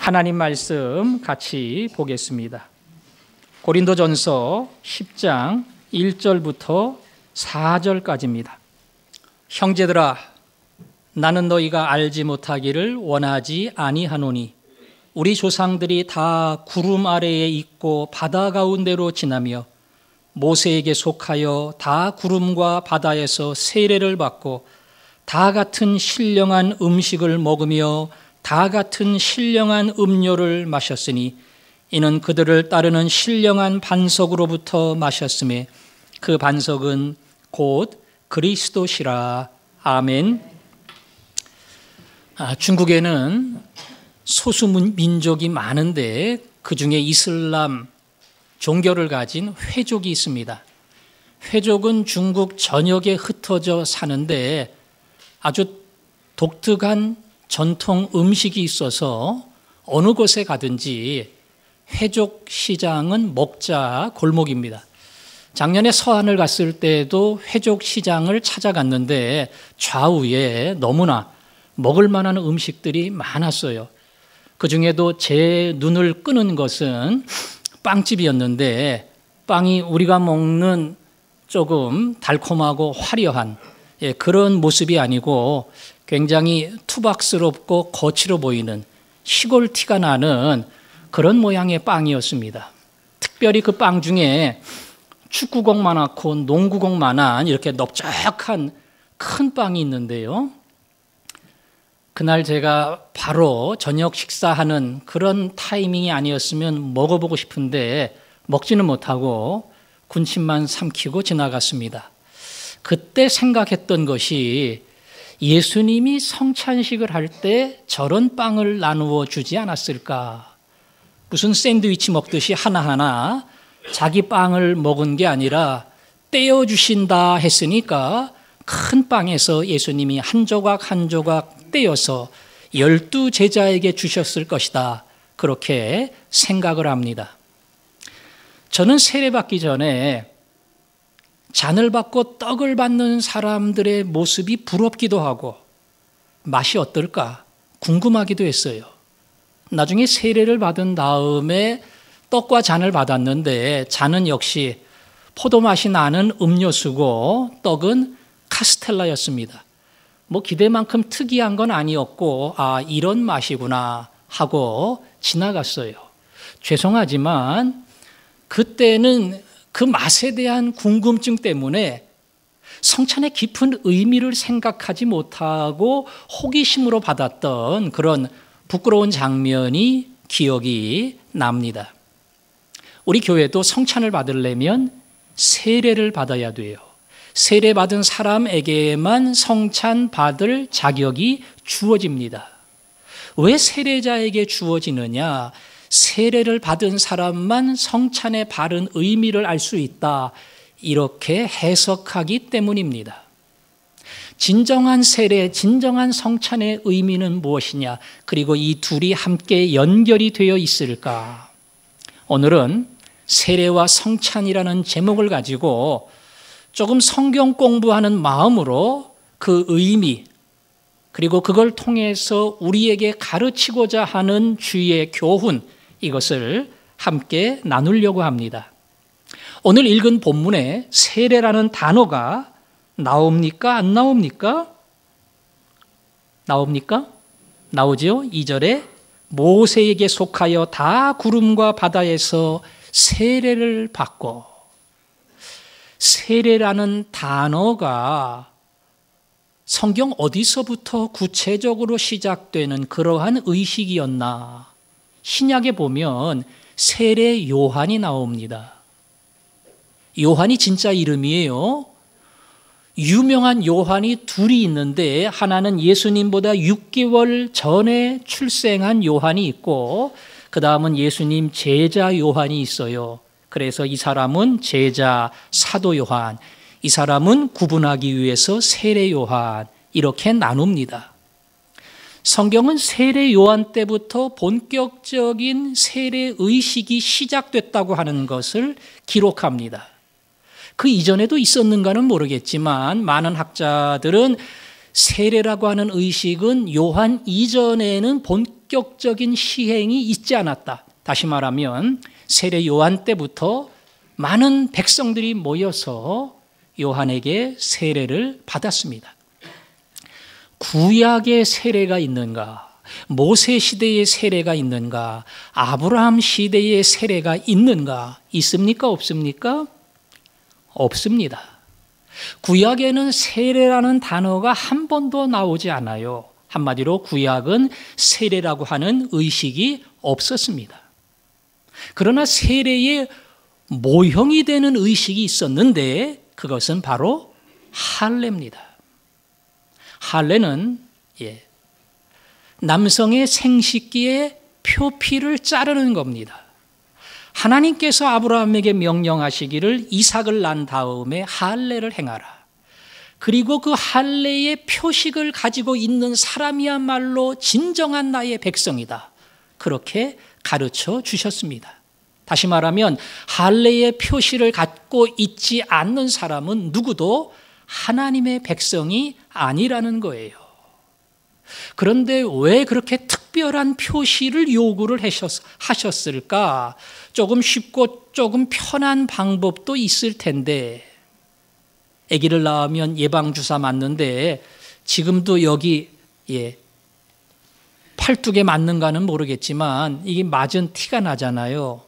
하나님 말씀 같이 보겠습니다. 고린도전서 10장 1절부터 4절까지입니다. 형제들아, 나는 너희가 알지 못하기를 원하지 아니하노니 우리 조상들이 다 구름 아래에 있고 바다 가운데로 지나며 모세에게 속하여 다 구름과 바다에서 세례를 받고 다 같은 신령한 음식을 먹으며 다 같은 신령한 음료를 마셨으니 이는 그들을 따르는 신령한 반석으로부터 마셨음에 그 반석은 곧 그리스도시라. 아멘. 중국에는 소수 민족이 많은데 그 중에 이슬람 종교를 가진 회족이 있습니다. 회족은 중국 전역에 흩어져 사는데 아주 독특한 전통 음식이 있어서 어느 곳에 가든지 회족 시장은 먹자 골목입니다. 작년에 서안을 갔을 때도 회족 시장을 찾아갔는데 좌우에 너무나 먹을 만한 음식들이 많았어요. 그 중에도 제 눈을 끄는 것은 빵집이었는데 빵이 우리가 먹는 조금 달콤하고 화려한 그런 모습이 아니고 굉장히 투박스럽고 거칠어 보이는 시골 티가 나는 그런 모양의 빵이었습니다. 특별히 그 빵 중에 축구공만하고 농구공만한 이렇게 넓적한 큰 빵이 있는데요. 그날 제가 바로 저녁 식사하는 그런 타이밍이 아니었으면 먹어보고 싶은데 먹지는 못하고 군침만 삼키고 지나갔습니다. 그때 생각했던 것이 예수님이 성찬식을 할 때 저런 빵을 나누어 주지 않았을까? 무슨 샌드위치 먹듯이 하나하나 자기 빵을 먹은 게 아니라 떼어주신다 했으니까 큰 빵에서 예수님이 한 조각 한 조각 떼어서 12제자에게 주셨을 것이다. 그렇게 생각을 합니다. 저는 세례받기 전에 잔을 받고 떡을 받는 사람들의 모습이 부럽기도 하고 맛이 어떨까 궁금하기도 했어요. 나중에 세례를 받은 다음에 떡과 잔을 받았는데 잔은 역시 포도맛이 나는 음료수고 떡은 카스텔라였습니다. 뭐 기대만큼 특이한 건 아니었고 이런 맛이구나 하고 지나갔어요. 죄송하지만 그때는 그 맛에 대한 궁금증 때문에 성찬의 깊은 의미를 생각하지 못하고 호기심으로 받았던 그런 부끄러운 장면이 기억이 납니다. 우리 교회도 성찬을 받으려면 세례를 받아야 돼요. 세례받은 사람에게만 성찬 받을 자격이 주어집니다. 왜 세례자에게 주어지느냐? 세례를 받은 사람만 성찬의 바른 의미를 알 수 있다. 이렇게 해석하기 때문입니다. 진정한 세례, 진정한 성찬의 의미는 무엇이냐? 그리고 이 둘이 함께 연결이 되어 있을까? 오늘은 세례와 성찬이라는 제목을 가지고 조금 성경 공부하는 마음으로 그 의미, 그리고 그걸 통해서 우리에게 가르치고자 하는 주의 교훈, 이것을 함께 나누려고 합니다. 오늘 읽은 본문에 세례라는 단어가 나옵니까? 안 나옵니까? 나옵니까? 나오죠? 2절에 모세에게 속하여 다 구름과 바다에서 세례를 받고, 세례라는 단어가 성경 어디서부터 구체적으로 시작되는 그러한 의식이었나? 신약에 보면 세례 요한이 나옵니다. 요한이 진짜 이름이에요. 유명한 요한이 둘이 있는데 하나는 예수님보다 6개월 전에 출생한 요한이 있고 그 다음은 예수님 제자 요한이 있어요. 그래서 이 사람은 제자 사도 요한, 이 사람은 구분하기 위해서 세례 요한, 이렇게 나눕니다. 성경은 세례 요한 때부터 본격적인 세례 의식이 시작됐다고 하는 것을 기록합니다. 그 이전에도 있었는가는 모르겠지만 많은 학자들은 세례라고 하는 의식은 요한 이전에는 본격 본격적인 시행이 있지 않았다. 다시 말하면 세례 요한 때부터 많은 백성들이 모여서 요한에게 세례를 받았습니다. 구약의 세례가 있는가? 모세 시대의 세례가 있는가? 아브라함 시대의 세례가 있는가? 있습니까? 없습니까? 없습니다. 구약에는 세례라는 단어가 한 번도 나오지 않아요. 한마디로 구약은 세례라고 하는 의식이 없었습니다. 그러나 세례의 모형이 되는 의식이 있었는데 그것은 바로 할례입니다. 할례는 남성의 생식기에 표피를 자르는 겁니다. 하나님께서 아브라함에게 명령하시기를 이삭을 낳은 다음에 할례를 행하라. 그리고 그 할례의 표식을 가지고 있는 사람이야말로 진정한 나의 백성이다. 그렇게 가르쳐 주셨습니다. 다시 말하면 할례의 표시를 갖고 있지 않는 사람은 누구도 하나님의 백성이 아니라는 거예요. 그런데 왜 그렇게 특별한 표시를 요구를 하셨을까? 조금 쉽고 조금 편한 방법도 있을 텐데, 아기를 낳으면 예방주사 맞는데 지금도 여기 팔뚝에 맞는가는 모르겠지만 이게 맞은 티가 나잖아요.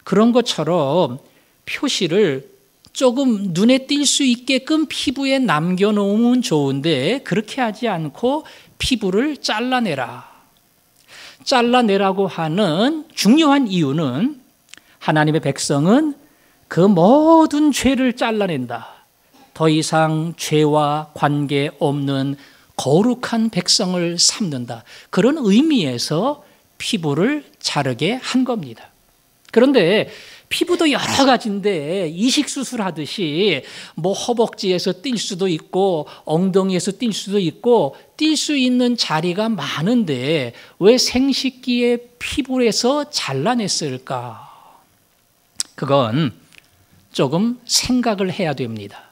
그런 것처럼 표시를 조금 눈에 띌 수 있게끔 피부에 남겨놓으면 좋은데 그렇게 하지 않고 피부를 잘라내라. 잘라내라고 하는 중요한 이유는 하나님의 백성은 그 모든 죄를 잘라낸다. 더 이상 죄와 관계없는 거룩한 백성을 삼는다. 그런 의미에서 피부를 자르게 한 겁니다. 그런데 피부도 여러 가지인데 이식수술 하듯이 허벅지에서 뛸 수도 있고 엉덩이에서 뛸 수도 있고 뛸 수 있는 자리가 많은데 왜 생식기의 피부에서 잘라냈을까? 그건 조금 생각을 해야 됩니다.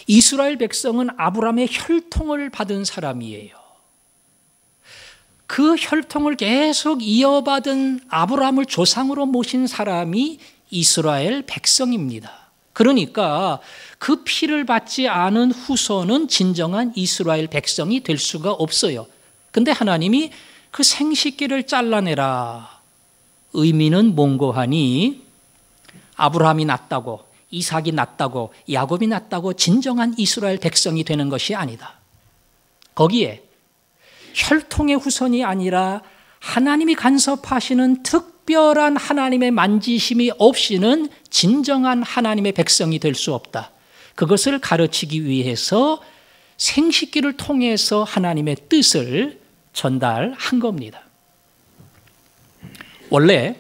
이스라엘 백성은 아브라함의 혈통을 받은 사람이에요. 그 혈통을 계속 이어받은 아브라함을 조상으로 모신 사람이 이스라엘 백성입니다. 그러니까 그 피를 받지 않은 후손은 진정한 이스라엘 백성이 될 수가 없어요. 근데 하나님이 그 생식기를 잘라내라. 의미는 몽고하니 아브라함이 낫다고, 이삭이 낫다고, 야곱이 낫다고 진정한 이스라엘 백성이 되는 것이 아니다. 거기에 혈통의 후손이 아니라 하나님이 간섭하시는 특별한 하나님의 만지심이 없이는 진정한 하나님의 백성이 될 수 없다. 그것을 가르치기 위해서 생식기를 통해서 하나님의 뜻을 전달한 겁니다. 원래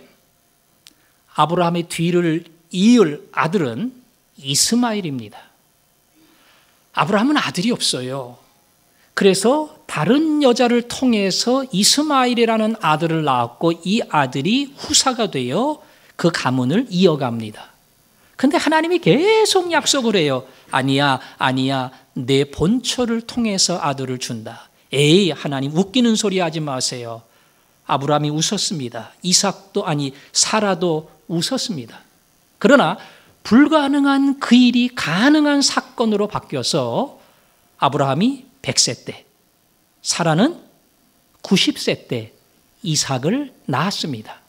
아브라함의 뒤를 이을 아들은 이스마엘입니다. 아브라함은 아들이 없어요. 그래서 다른 여자를 통해서 이스마엘이라는 아들을 낳았고 이 아들이 후사가 되어 그 가문을 이어갑니다. 근데 하나님이 계속 약속을 해요. 아니야, 아니야, 내 본처를 통해서 아들을 준다. 에이, 하나님 웃기는 소리 하지 마세요. 아브라함이 웃었습니다. 사라도 웃었습니다. 그러나 불가능한 그 일이 가능한 사건으로 바뀌어서 아브라함이 100세 때, 사라는 90세 때 이삭을 낳았습니다.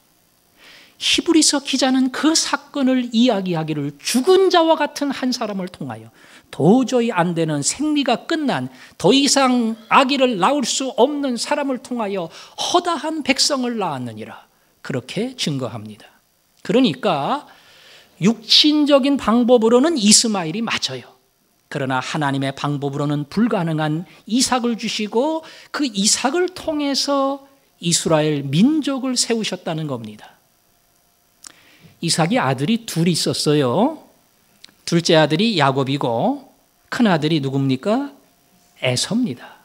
히브리서 기자는 그 사건을 이야기하기를 죽은 자와 같은 한 사람을 통하여 도저히 안 되는 생리가 끝난 더 이상 아기를 낳을 수 없는 사람을 통하여 허다한 백성을 낳았느니라. 그렇게 증거합니다. 그러니까 육신적인 방법으로는 이스마엘이 맞아요. 그러나 하나님의 방법으로는 불가능한 이삭을 주시고 그 이삭을 통해서 이스라엘 민족을 세우셨다는 겁니다. 이삭이 아들이 둘이 있었어요. 둘째 아들이 야곱이고 큰 아들이 누굽니까? 에서입니다.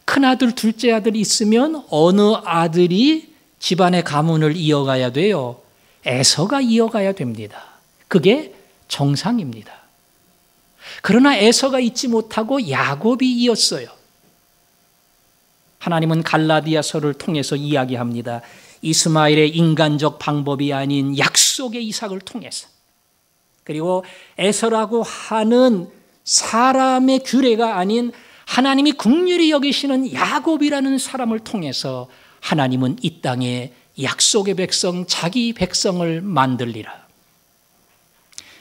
큰 아들, 둘째 아들이 있으면 어느 아들이 집안의 가문을 이어가야 돼요? 에서가 이어가야 됩니다. 그게 정상입니다. 그러나 에서가 잊지 못하고 야곱이 이었어요. 하나님은 갈라디아서를 통해서 이야기합니다. 이스마엘의 인간적 방법이 아닌 약속의 이삭을 통해서, 그리고 에서라고 하는 사람의 규례가 아닌 하나님이 긍휼히 여기시는 야곱이라는 사람을 통해서 하나님은 이 땅에 약속의 백성, 자기 백성을 만들리라.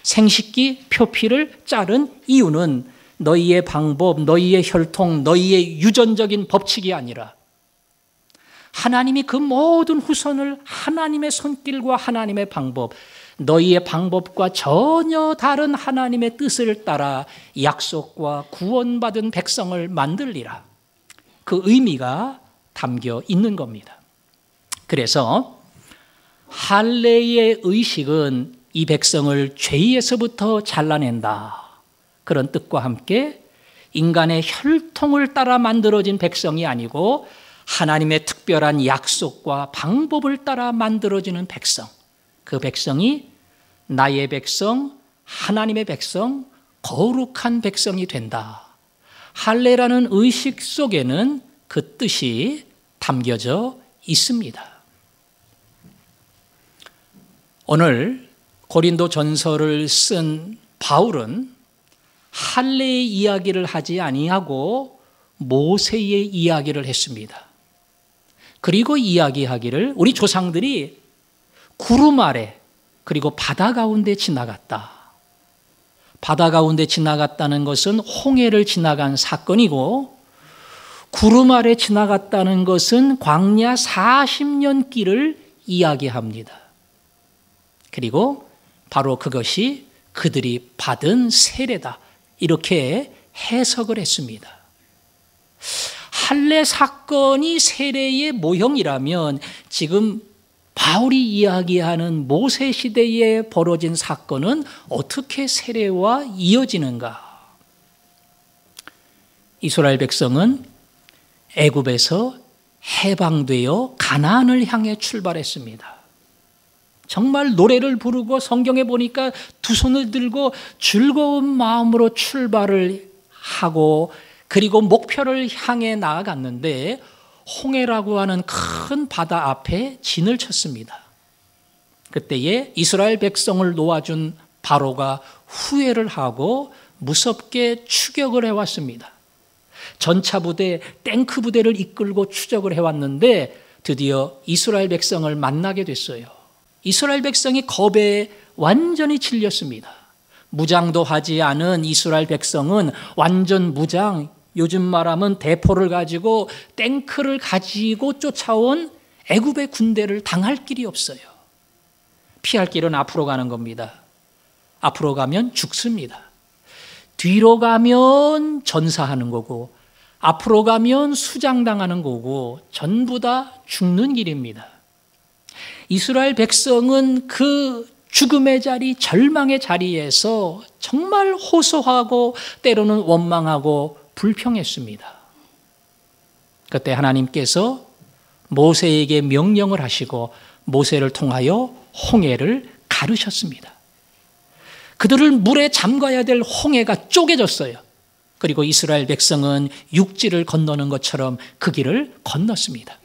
생식기 표피를 자른 이유는 너희의 방법, 너희의 혈통, 너희의 유전적인 법칙이 아니라 하나님이 그 모든 후손을 하나님의 손길과 하나님의 방법, 너희의 방법과 전혀 다른 하나님의 뜻을 따라 약속과 구원받은 백성을 만들리라. 그 의미가 담겨 있는 겁니다. 그래서 할례의 의식은 이 백성을 죄에서부터 잘라낸다, 그런 뜻과 함께 인간의 혈통을 따라 만들어진 백성이 아니고 하나님의 특별한 약속과 방법을 따라 만들어지는 백성, 그 백성이 나의 백성, 하나님의 백성, 거룩한 백성이 된다. 할례라는 의식 속에는 그 뜻이 담겨져 있습니다. 오늘 고린도 전서를 쓴 바울은 할례의 이야기를 하지 아니하고 모세의 이야기를 했습니다. 그리고 이야기하기를 우리 조상들이 구름 아래 그리고 바다 가운데 지나갔다. 바다 가운데 지나갔다는 것은 홍해를 지나간 사건이고, 구름 아래 지나갔다는 것은 광야 40년 길을 이야기합니다. 그리고 바로 그것이 그들이 받은 세례다, 이렇게 해석을 했습니다. 할례 사건이 세례의 모형이라면 지금 바울이 이야기하는 모세 시대에 벌어진 사건은 어떻게 세례와 이어지는가? 이스라엘 백성은 애굽에서 해방되어 가나안을 향해 출발했습니다. 정말 노래를 부르고 성경에 보니까 두 손을 들고 즐거운 마음으로 출발을 하고, 그리고 목표를 향해 나아갔는데 홍해라고 하는 큰 바다 앞에 진을 쳤습니다. 그때에 이스라엘 백성을 놓아준 바로가 후회를 하고 무섭게 추격을 해왔습니다. 전차 부대, 탱크 부대를 이끌고 추적을 해왔는데 드디어 이스라엘 백성을 만나게 됐어요. 이스라엘 백성이 겁에 완전히 질렸습니다. 무장도 하지 않은 이스라엘 백성은 완전 무장, 요즘 말하면 대포를 가지고 탱크를 가지고 쫓아온 애굽의 군대를 당할 길이 없어요. 피할 길은 앞으로 가는 겁니다. 앞으로 가면 죽습니다. 뒤로 가면 전사하는 거고, 앞으로 가면 수장당하는 거고, 전부 다 죽는 길입니다. 이스라엘 백성은 그 죽음의 자리, 절망의 자리에서 정말 호소하고 때로는 원망하고 불평했습니다. 그때 하나님께서 모세에게 명령을 하시고 모세를 통하여 홍해를 가르셨습니다. 그들을 물에 잠가야 될 홍해가 쪼개졌어요. 그리고 이스라엘 백성은 육지를 건너는 것처럼 그 길을 건넜습니다.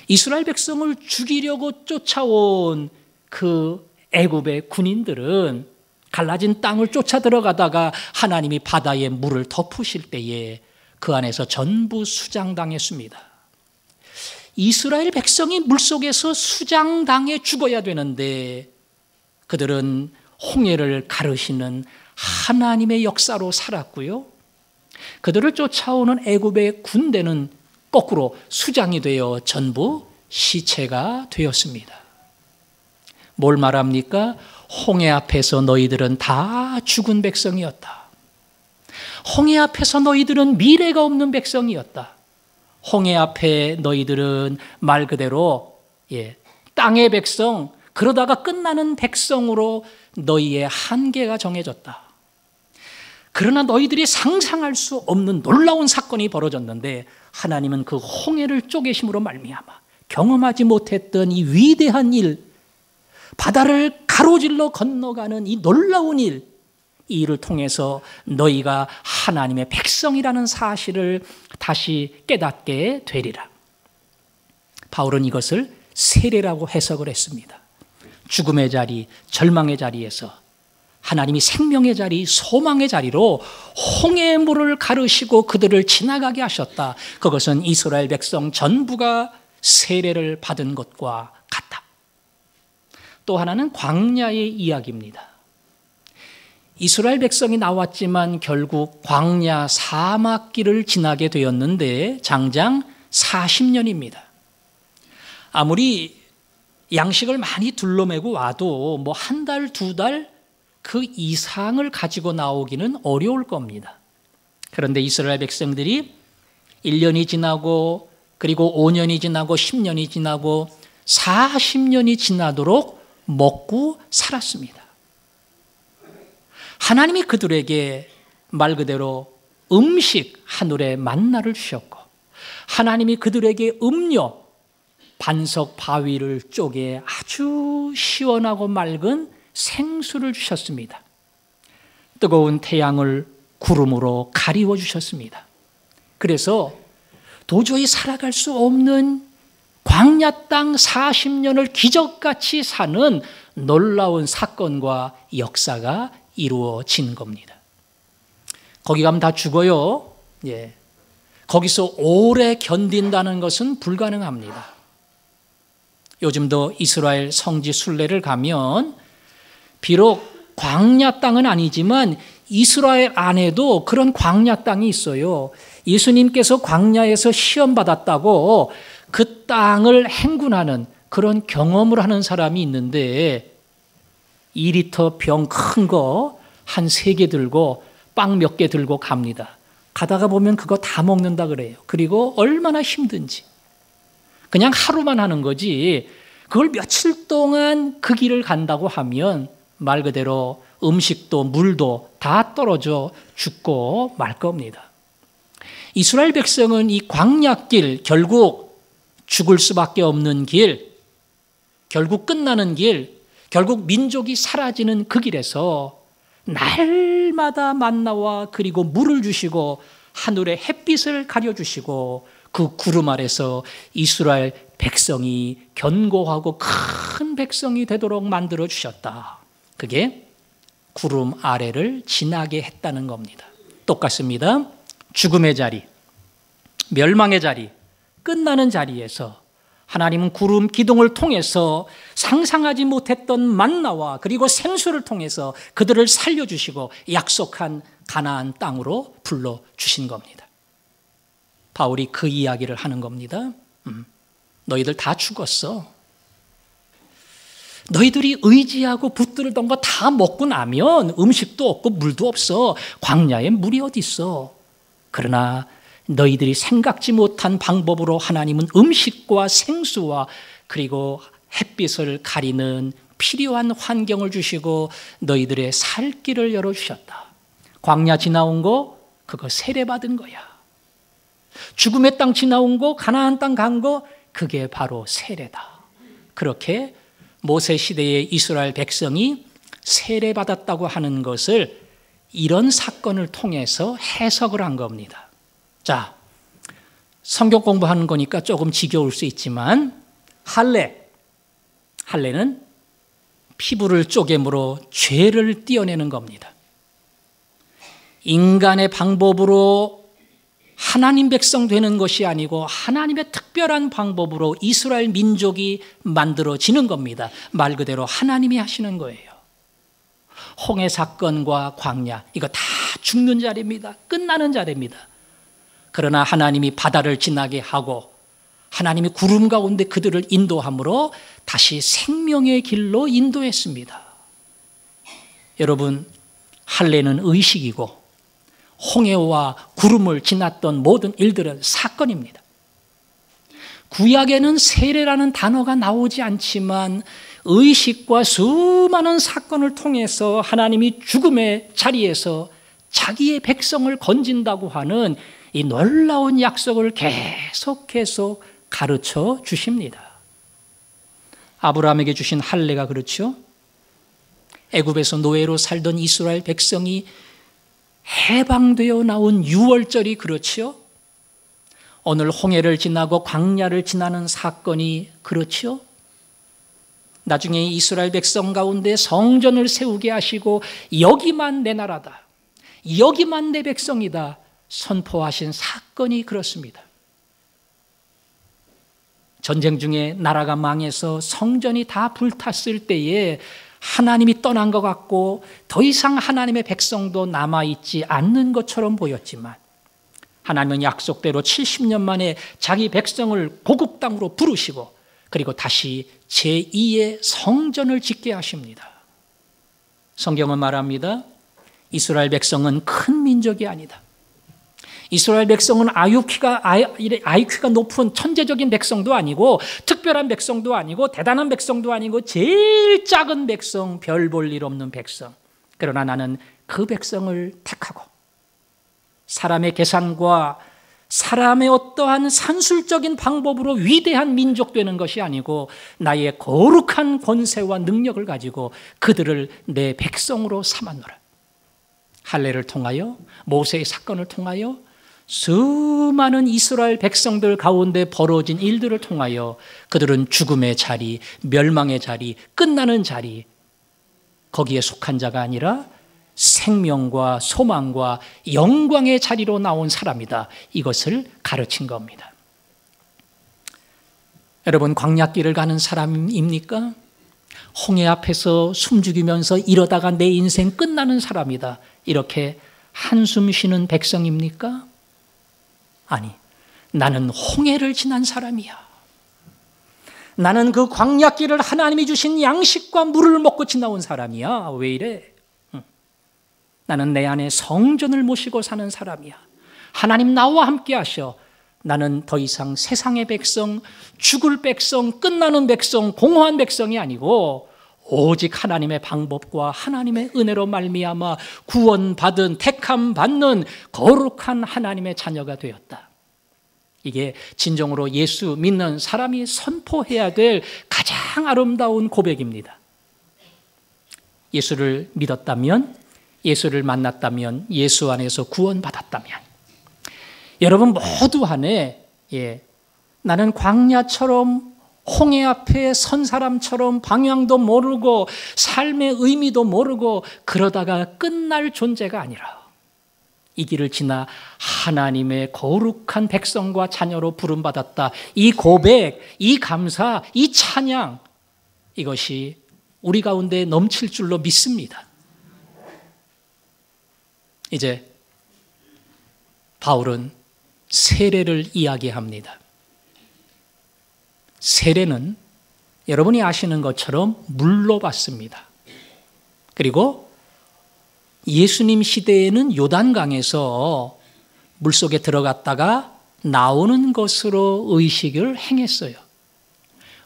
이스라엘 백성을 죽이려고 쫓아온 그 애굽의 군인들은 갈라진 땅을 쫓아 들어가다가 하나님이 바다에 물을 덮으실 때에 그 안에서 전부 수장당했습니다. 이스라엘 백성이 물속에서 수장당해 죽어야 되는데 그들은 홍해를 가르시는 하나님의 역사로 살았고요. 그들을 쫓아오는 애굽의 군대는 거꾸로 수장이 되어 전부 시체가 되었습니다. 뭘 말합니까? 홍해 앞에서 너희들은 다 죽은 백성이었다. 홍해 앞에서 너희들은 미래가 없는 백성이었다. 홍해 앞에 너희들은 말 그대로 땅의 백성, 그러다가 끝나는 백성으로 너희의 한계가 정해졌다. 그러나 너희들이 상상할 수 없는 놀라운 사건이 벌어졌는데 하나님은 그 홍해를 쪼개심으로 말미암아 경험하지 못했던 이 위대한 일, 바다를 가로질러 건너가는 이 놀라운 일, 이 일을 통해서 너희가 하나님의 백성이라는 사실을 다시 깨닫게 되리라. 바울은 이것을 세례라고 해석을 했습니다. 죽음의 자리, 절망의 자리에서 하나님이 생명의 자리, 소망의 자리로 홍해의 물을 가르시고 그들을 지나가게 하셨다. 그것은 이스라엘 백성 전부가 세례를 받은 것과 같다. 또 하나는 광야의 이야기입니다. 이스라엘 백성이 나왔지만 결국 광야 사막길을 지나게 되었는데 장장 40년입니다. 아무리 양식을 많이 둘러매고 와도 뭐 한 달, 두 달 그 이상을 가지고 나오기는 어려울 겁니다. 그런데 이스라엘 백성들이 1년이 지나고 그리고 5년이 지나고 10년이 지나고 40년이 지나도록 먹고 살았습니다. 하나님이 그들에게 말 그대로 음식 하늘의 만나를 주셨고 하나님이 그들에게 음료 반석 바위를 쪼개 아주 시원하고 맑은 생수를 주셨습니다. 뜨거운 태양을 구름으로 가리워 주셨습니다. 그래서 도저히 살아갈 수 없는 광야 땅 40년을 기적같이 사는 놀라운 사건과 역사가 이루어진 겁니다. 거기 가면 다 죽어요. 예. 거기서 오래 견딘다는 것은 불가능합니다. 요즘도 이스라엘 성지 순례를 가면 비록 광야 땅은 아니지만 이스라엘 안에도 그런 광야 땅이 있어요. 예수님께서 광야에서 시험 받았다고 그 땅을 행군하는 그런 경험을 하는 사람이 있는데 2리터 병 큰 거 한 3개 들고 빵 몇 개 들고 갑니다. 가다가 보면 그거 다 먹는다 그래요. 그리고 얼마나 힘든지. 그냥 하루만 하는 거지 그걸 며칠 동안 그 길을 간다고 하면 말 그대로 음식도 물도 다 떨어져 죽고 말 겁니다. 이스라엘 백성은 이 광야길, 결국 죽을 수밖에 없는 길, 결국 끝나는 길, 결국 민족이 사라지는 그 길에서 날마다 만나와 그리고 물을 주시고 하늘의 햇빛을 가려주시고 그 구름 아래서 이스라엘 백성이 견고하고 큰 백성이 되도록 만들어 주셨다. 그게 구름 아래를 지나게 했다는 겁니다. 똑같습니다. 죽음의 자리, 멸망의 자리, 끝나는 자리에서 하나님은 구름 기둥을 통해서 상상하지 못했던 만나와 그리고 생수를 통해서 그들을 살려주시고 약속한 가나안 땅으로 불러주신 겁니다. 바울이 그 이야기를 하는 겁니다. 너희들 다 죽었어. 너희들이 의지하고 붙들던 거 다 먹고 나면 음식도 없고 물도 없어. 광야에 물이 어디 있어. 그러나 너희들이 생각지 못한 방법으로 하나님은 음식과 생수와 그리고 햇빛을 가리는 필요한 환경을 주시고 너희들의 살 길을 열어주셨다. 광야 지나온 거 그거 세례받은 거야. 죽음의 땅 지나온 거 가나안 땅 간 거 그게 바로 세례다. 그렇게 모세 시대의 이스라엘 백성이 세례받았다고 하는 것을 이런 사건을 통해서 해석을 한 겁니다. 자, 성경 공부하는 거니까 조금 지겨울 수 있지만 할례는 피부를 쪼개므로 죄를 떼어내는 겁니다. 인간의 방법으로 하나님 백성 되는 것이 아니고 하나님의 특별한 방법으로 이스라엘 민족이 만들어지는 겁니다. 말 그대로 하나님이 하시는 거예요. 홍해 사건과 광야 이거 다 죽는 자리입니다. 끝나는 자리입니다. 그러나 하나님이 바다를 지나게 하고 하나님이 구름 가운데 그들을 인도함으로 다시 생명의 길로 인도했습니다. 여러분, 할례는 의식이고 홍해와 구름을 지났던 모든 일들은 사건입니다. 구약에는 세례라는 단어가 나오지 않지만 의식과 수많은 사건을 통해서 하나님이 죽음의 자리에서 자기의 백성을 건진다고 하는 이 놀라운 약속을 계속 가르쳐 주십니다. 아브라함에게 주신 할례가 그렇죠. 애굽에서 노예로 살던 이스라엘 백성이 해방되어 나온 유월절이 그렇죠. 오늘 홍해를 지나고 광야를 지나는 사건이 그렇지요? 나중에 이스라엘 백성 가운데 성전을 세우게 하시고 여기만 내 나라다, 여기만 내 백성이다 선포하신 사건이 그렇습니다. 전쟁 중에 나라가 망해서 성전이 다 불탔을 때에 하나님이 떠난 것 같고 더 이상 하나님의 백성도 남아있지 않는 것처럼 보였지만 하나님은 약속대로 70년 만에 자기 백성을 고국 땅으로 부르시고 그리고 다시 제2의 성전을 짓게 하십니다. 성경은 말합니다. 이스라엘 백성은 큰 민족이 아니다. 이스라엘 백성은 IQ가 높은 천재적인 백성도 아니고 특별한 백성도 아니고 대단한 백성도 아니고 제일 작은 백성, 별 볼 일 없는 백성. 그러나 나는 그 백성을 택하고 사람의 계산과 사람의 어떠한 산술적인 방법으로 위대한 민족 되는 것이 아니고 나의 거룩한 권세와 능력을 가지고 그들을 내 백성으로 삼았노라. 할례를 통하여 모세의 사건을 통하여 수많은 이스라엘 백성들 가운데 벌어진 일들을 통하여 그들은 죽음의 자리, 멸망의 자리, 끝나는 자리, 거기에 속한 자가 아니라 생명과 소망과 영광의 자리로 나온 사람이다. 이것을 가르친 겁니다. 여러분, 광야길을 가는 사람입니까? 홍해 앞에서 숨죽이면서 이러다가 내 인생 끝나는 사람이다. 이렇게 한숨 쉬는 백성입니까? 아니, 나는 홍해를 지난 사람이야. 나는 그 광야길을 하나님이 주신 양식과 물을 먹고 지나온 사람이야. 왜 이래? 나는 내 안에 성전을 모시고 사는 사람이야. 하나님 나와 함께 하셔. 나는 더 이상 세상의 백성, 죽을 백성, 끝나는 백성, 공허한 백성이 아니고 오직 하나님의 방법과 하나님의 은혜로 말미암아 구원받은 택함 받는 거룩한 하나님의 자녀가 되었다. 이게 진정으로 예수 믿는 사람이 선포해야 될 가장 아름다운 고백입니다. 예수를 믿었다면, 예수를 만났다면, 예수 안에서 구원받았다면 여러분 모두 안에 나는 광야처럼 홍해 앞에 선 사람처럼 방향도 모르고 삶의 의미도 모르고 그러다가 끝날 존재가 아니라 이 길을 지나 하나님의 거룩한 백성과 자녀로 부름받았다. 이 고백, 이 감사, 이 찬양, 이것이 우리 가운데 넘칠 줄로 믿습니다. 이제 바울은 세례를 이야기합니다. 세례는 여러분이 아시는 것처럼 물로 받습니다. 그리고 예수님 시대에는 요단강에서 물속에 들어갔다가 나오는 것으로 의식을 행했어요.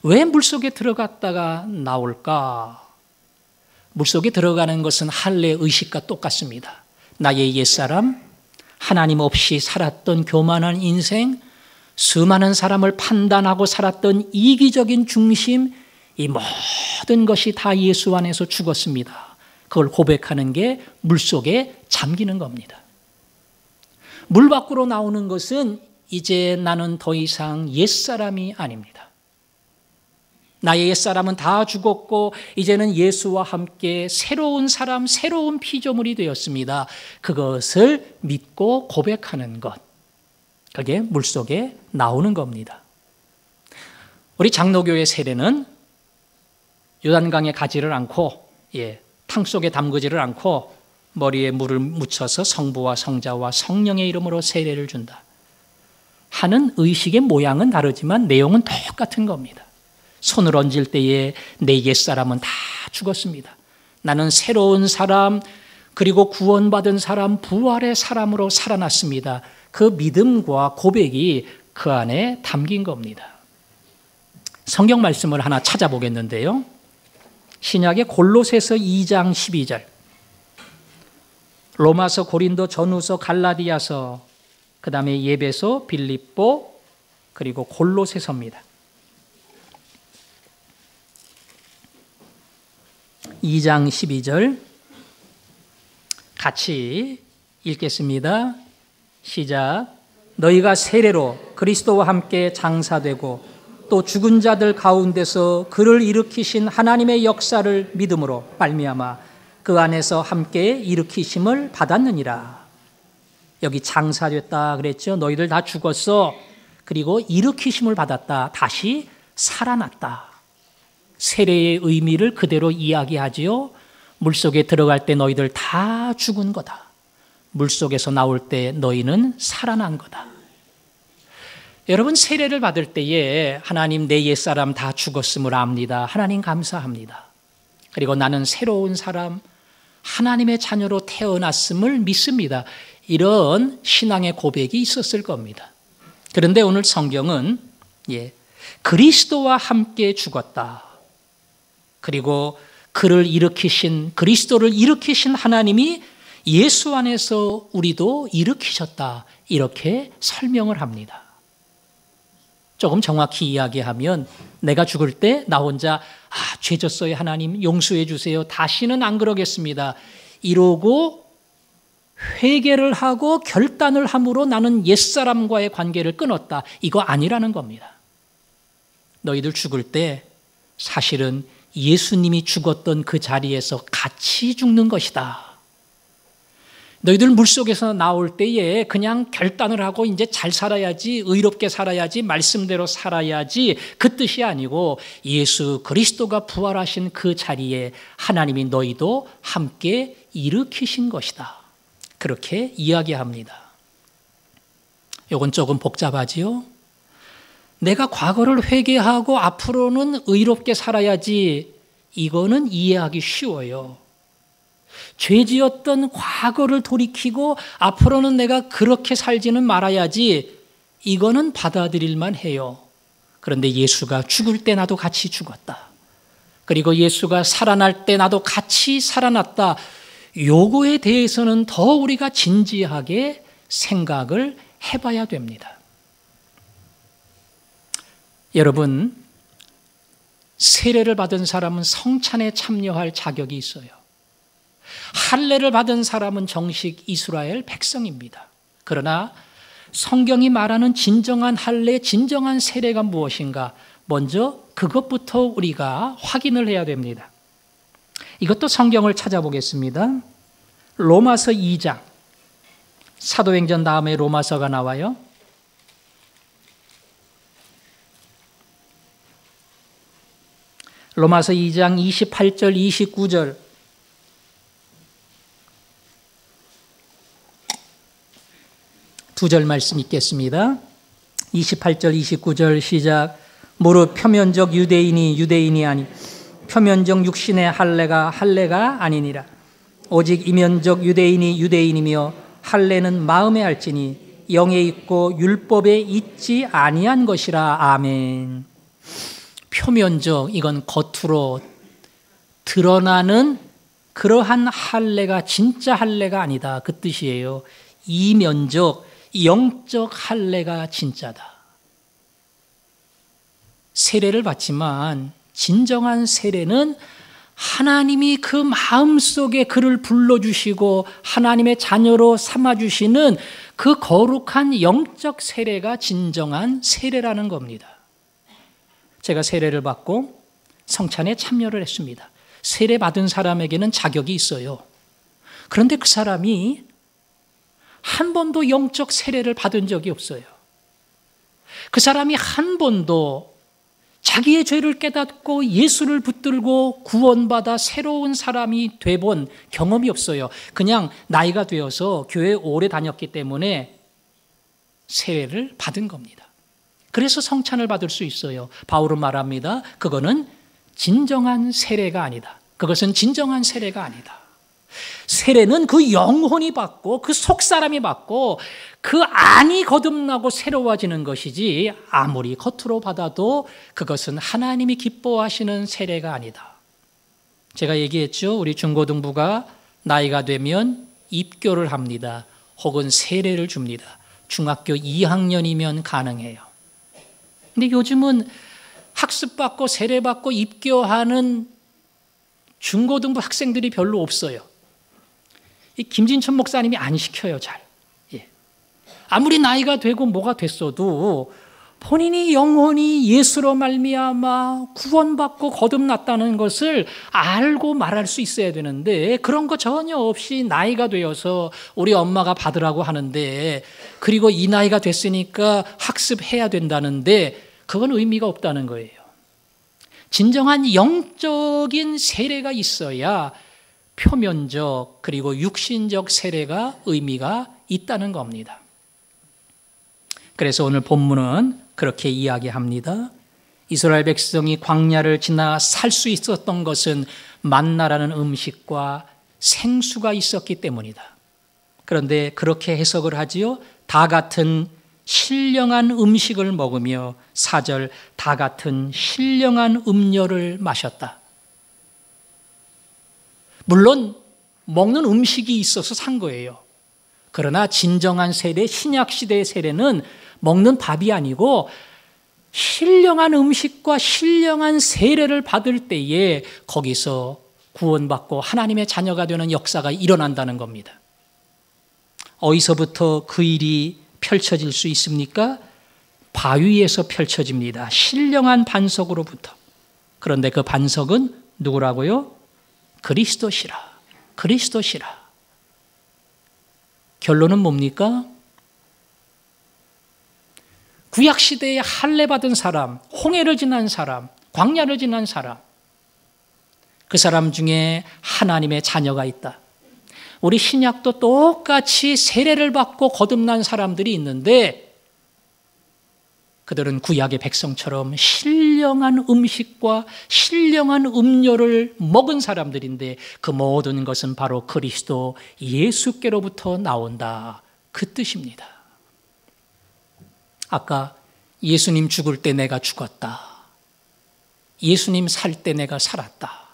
왜 물속에 들어갔다가 나올까? 물속에 들어가는 것은 할례 의식과 똑같습니다. 나의 옛사람, 하나님 없이 살았던 교만한 인생, 수많은 사람을 판단하고 살았던 이기적인 중심, 이 모든 것이 다 예수 안에서 죽었습니다. 그걸 고백하는 게 물속에 잠기는 겁니다. 물 밖으로 나오는 것은 이제 나는 더 이상 옛사람이 아닙니다. 나의 옛사람은 다 죽었고 이제는 예수와 함께 새로운 사람, 새로운 피조물이 되었습니다. 그것을 믿고 고백하는 것, 그게 물속에 나오는 겁니다. 우리 장로교의 세례는 요단강에 가지를 않고 탕 속에 담그지를 않고 머리에 물을 묻혀서 성부와 성자와 성령의 이름으로 세례를 준다 하는 의식의 모양은 다르지만 내용은 똑같은 겁니다. 손을 얹을 때에 내 옛사람은 다 죽었습니다. 나는 새로운 사람, 그리고 구원받은 사람, 부활의 사람으로 살아났습니다. 그 믿음과 고백이 그 안에 담긴 겁니다. 성경 말씀을 하나 찾아보겠는데요. 신약의 골로새서 2장 12절, 로마서, 고린도, 전후서, 갈라디아서, 그 다음에 예배서, 빌립보, 그리고 골로새서입니다. 2장 12절 같이 읽겠습니다. 시작. 너희가 세례로 그리스도와 함께 장사되고 또 죽은 자들 가운데서 그를 일으키신 하나님의 역사를 믿음으로 말미암아 그 안에서 함께 일으키심을 받았느니라. 여기 장사됐다 그랬죠. 너희들 다 죽었어. 그리고 일으키심을 받았다. 다시 살아났다. 세례의 의미를 그대로 이야기하지요. 물속에 들어갈 때 너희들 다 죽은 거다. 물속에서 나올 때 너희는 살아난 거다. 여러분, 세례를 받을 때에 하나님 내 옛사람 다 죽었음을 압니다. 하나님 감사합니다. 그리고 나는 새로운 사람, 하나님의 자녀로 태어났음을 믿습니다. 이런 신앙의 고백이 있었을 겁니다. 그런데 오늘 성경은 그리스도와 함께 죽었다. 그리고 그를 일으키신, 그리스도를 일으키신 하나님이 예수 안에서 우리도 일으키셨다. 이렇게 설명을 합니다. 조금 정확히 이야기하면 내가 죽을 때 나 혼자 죄 졌어요 하나님 용서해 주세요. 다시는 안 그러겠습니다. 이러고 회개를 하고 결단을 함으로 나는 옛사람과의 관계를 끊었다. 이거 아니라는 겁니다. 너희들 죽을 때 사실은 예수님이 죽었던 그 자리에서 같이 죽는 것이다. 너희들 물속에서 나올 때에 그냥 결단을 하고 이제 잘 살아야지, 의롭게 살아야지, 말씀대로 살아야지 그 뜻이 아니고 예수 그리스도가 부활하신 그 자리에 하나님이 너희도 함께 일으키신 것이다. 그렇게 이야기합니다. 이건 조금 복잡하지요? 내가 과거를 회개하고 앞으로는 의롭게 살아야지, 이거는 이해하기 쉬워요. 죄지었던 과거를 돌이키고 앞으로는 내가 그렇게 살지는 말아야지, 이거는 받아들일만 해요. 그런데 예수가 죽을 때 나도 같이 죽었다. 그리고 예수가 살아날 때 나도 같이 살아났다. 요거에 대해서는 더 우리가 진지하게 생각을 해봐야 됩니다. 여러분, 세례를 받은 사람은 성찬에 참여할 자격이 있어요. 할례를 받은 사람은 정식 이스라엘 백성입니다. 그러나 성경이 말하는 진정한 할례, 진정한 세례가 무엇인가? 먼저 그것부터 우리가 확인을 해야 됩니다. 이것도 성경을 찾아보겠습니다. 로마서 2장, 사도행전 다음에 로마서가 나와요. 로마서 2장 28절, 29절. 두 절 말씀 읽겠습니다. 28절, 29절 시작. 무릇 표면적 유대인이 유대인이 아니 표면적 육신의 할례가 아니니라. 오직 이면적 유대인이 유대인이며 할례는 마음에 알지니 영에 있고 율법에 있지 아니한 것이라. 아멘. 표면적, 이건 겉으로 드러나는 그러한 할례가 진짜 할례가 아니다, 그 뜻이에요. 이면적, 영적 할례가 진짜다. 세례를 받지만 진정한 세례는 하나님이 그 마음속에 그를 불러주시고 하나님의 자녀로 삼아주시는 그 거룩한 영적 세례가 진정한 세례라는 겁니다. 제가 세례를 받고 성찬에 참여를 했습니다. 세례 받은 사람에게는 자격이 있어요. 그런데 그 사람이 한 번도 영적 세례를 받은 적이 없어요. 그 사람이 한 번도 자기의 죄를 깨닫고 예수를 붙들고 구원받아 새로운 사람이 돼본 경험이 없어요. 그냥 나이가 되어서 교회에 오래 다녔기 때문에 세례를 받은 겁니다. 그래서 성찬을 받을 수 있어요. 바울은 말합니다. 그거는 진정한 세례가 아니다. 그것은 진정한 세례가 아니다. 세례는 그 영혼이 받고 그 속사람이 받고 그 안이 거듭나고 새로워지는 것이지, 아무리 겉으로 받아도 그것은 하나님이 기뻐하시는 세례가 아니다. 제가 얘기했죠. 우리 중고등부가 나이가 되면 입교를 합니다. 혹은 세례를 줍니다. 중학교 2학년이면 가능해요. 근데 요즘은 학습받고 세례받고 입교하는 중고등부 학생들이 별로 없어요. 이 김진천 목사님이 안 시켜요, 잘. 예. 아무리 나이가 되고 뭐가 됐어도 본인이 영원히 예수로 말미암아 구원받고 거듭났다는 것을 알고 말할 수 있어야 되는데, 그런 거 전혀 없이 나이가 되어서 우리 엄마가 받으라고 하는데, 그리고 이 나이가 됐으니까 학습해야 된다는데, 그건 의미가 없다는 거예요. 진정한 영적인 세례가 있어야 표면적 그리고 육신적 세례가 의미가 있다는 겁니다. 그래서 오늘 본문은 그렇게 이야기합니다. 이스라엘 백성이 광야를 지나 살 수 있었던 것은 만나라는 음식과 생수가 있었기 때문이다. 그런데 그렇게 해석을 하지요. 다 같은 신령한 음식을 먹으며 4절 다 같은 신령한 음료를 마셨다. 물론 먹는 음식이 있어서 산 거예요. 그러나 진정한 세례, 신약시대의 세례는 먹는 밥이 아니고 신령한 음식과 신령한 세례를 받을 때에 거기서 구원받고 하나님의 자녀가 되는 역사가 일어난다는 겁니다. 어디서부터 그 일이 펼쳐질 수 있습니까? 바위에서 펼쳐집니다. 신령한 반석으로부터. 그런데 그 반석은 누구라고요? 그리스도시라. 그리스도시라. 결론은 뭡니까? 구약시대에 할례 받은 사람, 홍해를 지난 사람, 광야를 지난 사람, 그 사람 중에 하나님의 자녀가 있다. 우리 신약도 똑같이 세례를 받고 거듭난 사람들이 있는데, 그들은 구약의 백성처럼 신령한 음식과 신령한 음료를 먹은 사람들인데, 그 모든 것은 바로 그리스도 예수께로부터 나온다. 그 뜻입니다. 아까 예수님 죽을 때 내가 죽었다. 예수님 살 때 내가 살았다.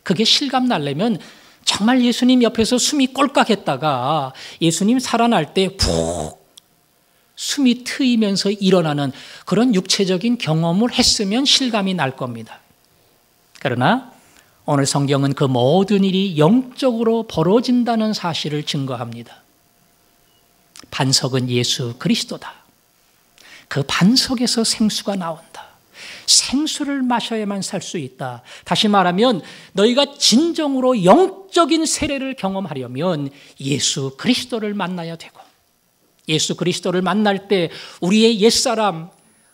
그게 실감 나려면 정말 예수님 옆에서 숨이 꼴깍했다가 예수님 살아날 때 푹 숨이 트이면서 일어나는 그런 육체적인 경험을 했으면 실감이 날 겁니다. 그러나 오늘 성경은 그 모든 일이 영적으로 벌어진다는 사실을 증거합니다. 반석은 예수 그리스도다. 그 반석에서 생수가 나온다. 생수를 마셔야만 살 수 있다. 다시 말하면 너희가 진정으로 영적인 세례를 경험하려면 예수 그리스도를 만나야 되고, 예수 그리스도를 만날 때 우리의 옛사람,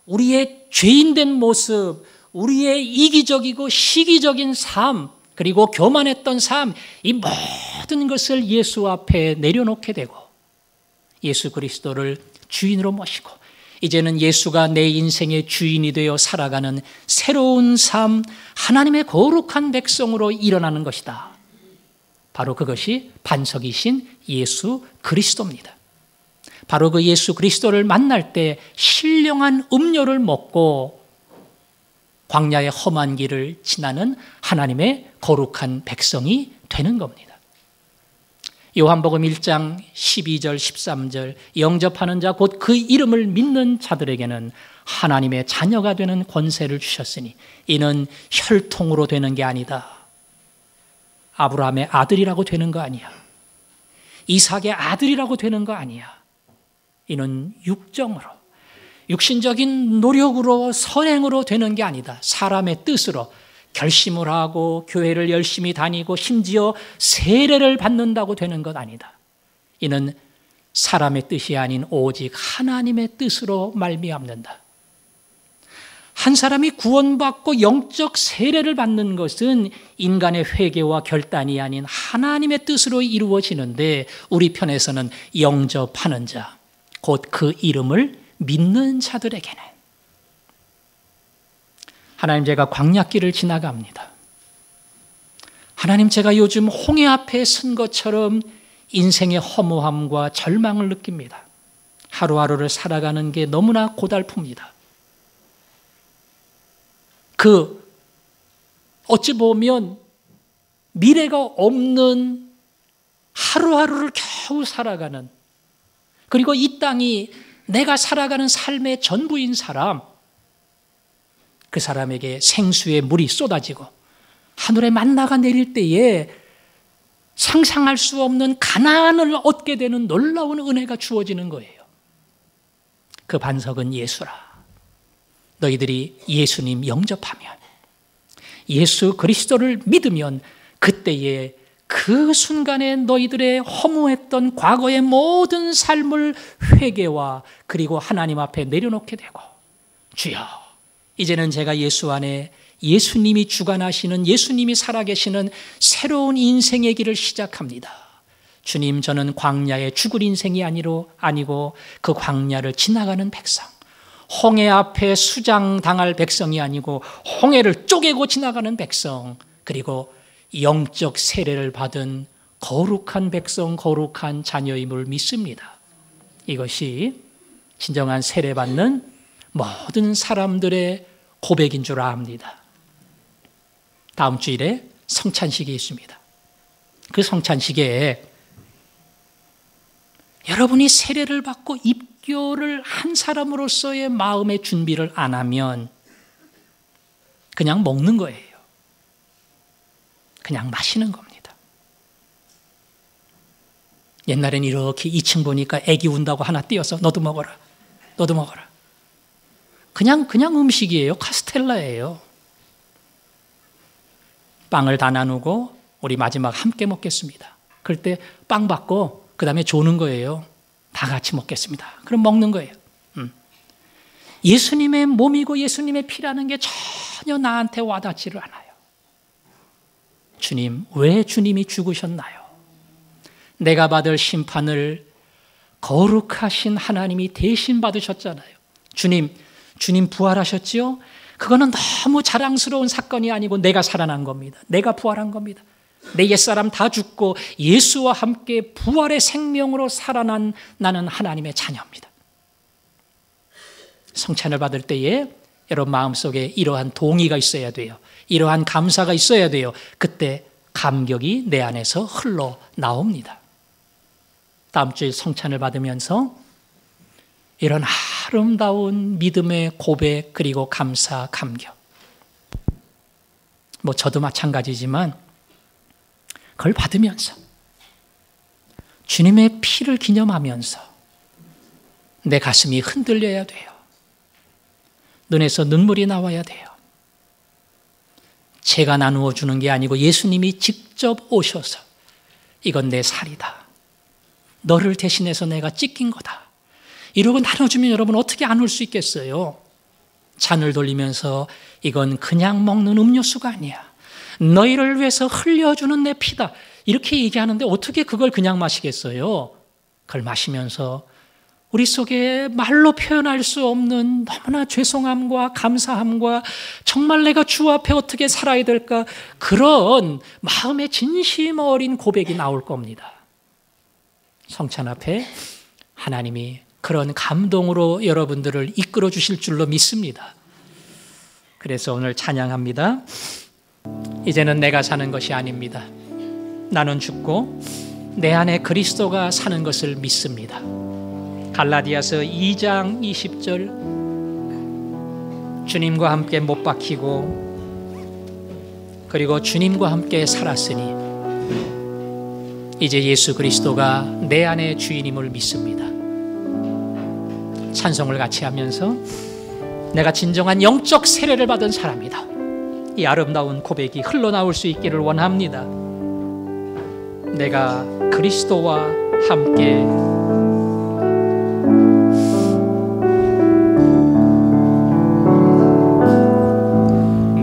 우리의 죄인된 모습, 우리의 이기적이고 시기적인 삶, 그리고 교만했던 삶, 이 모든 것을 예수 앞에 내려놓게 되고 예수 그리스도를 주인으로 모시고 이제는 예수가 내 인생의 주인이 되어 살아가는 새로운 삶, 하나님의 거룩한 백성으로 일어나는 것이다. 바로 그것이 반석이신 예수 그리스도입니다. 바로 그 예수 그리스도를 만날 때 신령한 음료를 먹고 광야의 험한 길을 지나는 하나님의 거룩한 백성이 되는 겁니다. 요한복음 1장 12절 13절 영접하는 자 곧 그 이름을 믿는 자들에게는 하나님의 자녀가 되는 권세를 주셨으니 이는 혈통으로 되는 게 아니다. 아브라함의 아들이라고 되는 거 아니야. 이삭의 아들이라고 되는 거 아니야. 이는 육정으로, 육신적인 노력으로 선행으로 되는 게 아니다. 사람의 뜻으로 결심을 하고 교회를 열심히 다니고 심지어 세례를 받는다고 되는 것 아니다. 이는 사람의 뜻이 아닌 오직 하나님의 뜻으로 말미암는다. 한 사람이 구원받고 영적 세례를 받는 것은 인간의 회개와 결단이 아닌 하나님의 뜻으로 이루어지는데, 우리 편에서는 영접하는 자, 곧 그 이름을 믿는 자들에게는. 하나님, 제가 광야길을 지나갑니다. 하나님, 제가 요즘 홍해 앞에 선 것처럼 인생의 허무함과 절망을 느낍니다. 하루하루를 살아가는 게 너무나 고달픕니다. 어찌 보면 미래가 없는 하루하루를 겨우 살아가는, 그리고 이 땅이 내가 살아가는 삶의 전부인 사람, 그 사람에게 생수의 물이 쏟아지고 하늘에 만나가 내릴 때에 상상할 수 없는 가나안을 얻게 되는 놀라운 은혜가 주어지는 거예요. 그 반석은 예수라. 너희들이 예수님 영접하면, 예수 그리스도를 믿으면 그때에 그 순간에 너희들의 허무했던 과거의 모든 삶을 회개와 그리고 하나님 앞에 내려놓게 되고, 주여, 이제는 제가 예수 안에 예수님이 주관하시는, 예수님이 살아계시는 새로운 인생의 길을 시작합니다. 주님, 저는 광야에 죽을 인생이 아니고 그 광야를 지나가는 백성, 홍해 앞에 수장당할 백성이 아니고 홍해를 쪼개고 지나가는 백성, 그리고 영적 세례를 받은 거룩한 백성, 거룩한 자녀임을 믿습니다. 이것이 진정한 세례받는 모든 사람들의 고백인 줄 압니다. 다음 주일에 성찬식이 있습니다. 그 성찬식에 여러분이 세례를 받고 입교를 한 사람으로서의 마음의 준비를 안 하면 그냥 먹는 거예요. 그냥 마시는 겁니다. 옛날엔 이렇게 2층 보니까 애기 운다고 하나 띄어서 너도 먹어라, 너도 먹어라. 그냥 음식이에요. 카스텔라예요. 빵을 다 나누고 우리 마지막 함께 먹겠습니다. 그럴 때 빵 받고 그 다음에 조는 거예요. 다 같이 먹겠습니다. 그럼 먹는 거예요. 예수님의 몸이고 예수님의 피라는 게 전혀 나한테 와닿지를 않아요. 주님, 왜 주님이 죽으셨나요? 내가 받을 심판을 거룩하신 하나님이 대신 받으셨잖아요. 주님 부활하셨지요? 그거는 너무 자랑스러운 사건이 아니고 내가 살아난 겁니다. 내가 부활한 겁니다. 내 옛사람 다 죽고 예수와 함께 부활의 생명으로 살아난 나는 하나님의 자녀입니다. 성찬을 받을 때에 여러분 마음속에 이러한 동의가 있어야 돼요. 이러한 감사가 있어야 돼요. 그때 감격이 내 안에서 흘러나옵니다. 다음 주에 성찬을 받으면서 이런 아름다운 믿음의 고백, 그리고 감사, 감격. 저도 마찬가지지만 그걸 받으면서 주님의 피를 기념하면서 내 가슴이 흔들려야 돼요. 눈에서 눈물이 나와야 돼요. 제가 나누어 주는 게 아니고 예수님이 직접 오셔서 이건 내 살이다, 너를 대신해서 내가 찢긴 거다, 이러고 나눠주면 여러분 어떻게 안 울 수 있겠어요? 잔을 돌리면서 이건 그냥 먹는 음료수가 아니야, 너희를 위해서 흘려주는 내 피다, 이렇게 얘기하는데 어떻게 그걸 그냥 마시겠어요? 그걸 마시면서 우리 속에 말로 표현할 수 없는 너무나 죄송함과 감사함과 정말 내가 주 앞에 어떻게 살아야 될까, 그런 마음의 진심 어린 고백이 나올 겁니다. 성찬 앞에 하나님이 그런 감동으로 여러분들을 이끌어 주실 줄로 믿습니다. 그래서 오늘 찬양합니다. 이제는 내가 사는 것이 아닙니다. 나는 죽고 내 안에 그리스도가 사는 것을 믿습니다. 갈라디아서 2장 20절, 주님과 함께 못 박히고 그리고 주님과 함께 살았으니 이제 예수 그리스도가 내 안의 주인임을 믿습니다. 찬송을 같이 하면서 내가 진정한 영적 세례를 받은 사람이다, 이 아름다운 고백이 흘러나올 수 있기를 원합니다. 내가 그리스도와 함께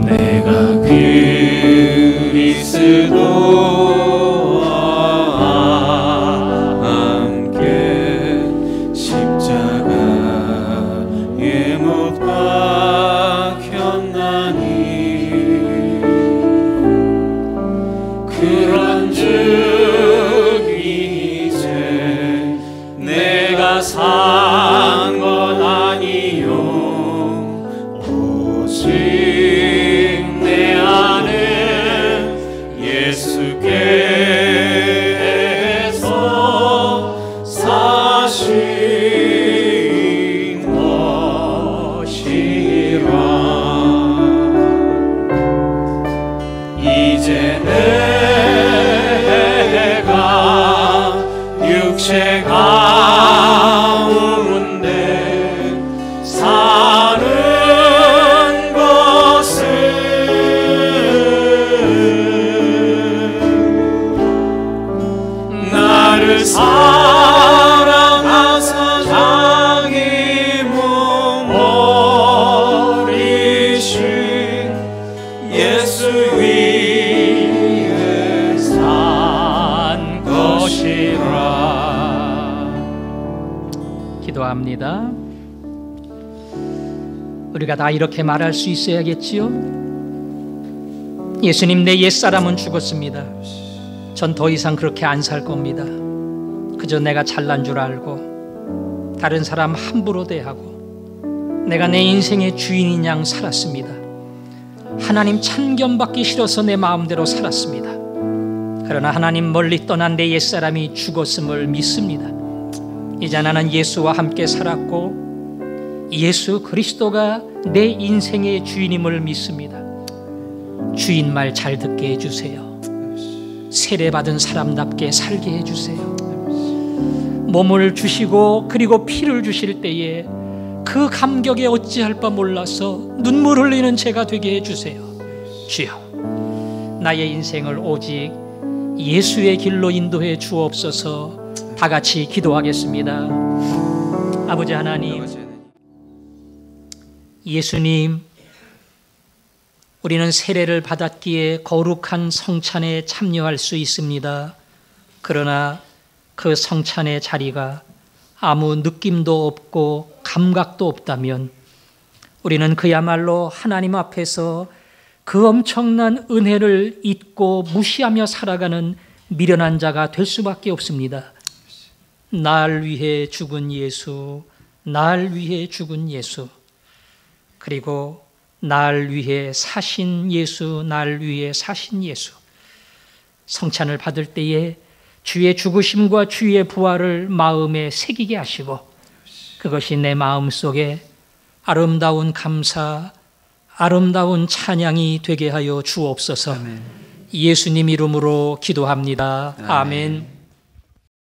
내가 그리스도와 함께 십자가에 못 박혔나니 그런즉 이제 내가 산 것 아니요 오직 내 안에 예수께서 사신 것이라. 이제 내 죄 가운데 사는 것을 나를 사랑하사 자기 몸 버리신 예수 위에 산 것이라. 기도합니다. 우리가 다 이렇게 말할 수 있어야겠지요? 예수님, 내 옛사람은 죽었습니다. 전 더 이상 그렇게 안 살 겁니다. 그저 내가 잘난 줄 알고 다른 사람 함부로 대하고 내가 내 인생의 주인인 양 살았습니다. 하나님 참견받기 싫어서 내 마음대로 살았습니다. 그러나 하나님 멀리 떠난 내 옛사람이 죽었음을 믿습니다. 이제 나는 예수와 함께 살았고 예수 그리스도가 내 인생의 주인임을 믿습니다. 주인 말 잘 듣게 해주세요. 세례받은 사람답게 살게 해주세요. 몸을 주시고 그리고 피를 주실 때에 그 감격에 어찌할 바 몰라서 눈물 흘리는 제가 되게 해주세요. 주여, 나의 인생을 오직 예수의 길로 인도해 주옵소서. 다 같이 기도하겠습니다. 아버지 하나님, 예수님, 우리는 세례를 받았기에 거룩한 성찬에 참여할 수 있습니다. 그러나 그 성찬의 자리가 아무 느낌도 없고 감각도 없다면 우리는 그야말로 하나님 앞에서 그 엄청난 은혜를 잊고 무시하며 살아가는 미련한 자가 될 수밖에 없습니다. 날 위해 죽은 예수, 날 위해 죽은 예수, 그리고 날 위해 사신 예수, 날 위해 사신 예수. 성찬을 받을 때에 주의 죽으심과 주의 부활을 마음에 새기게 하시고 그것이 내 마음속에 아름다운 감사, 아름다운 찬양이 되게 하여 주옵소서. 아멘. 예수님 이름으로 기도합니다. 아멘.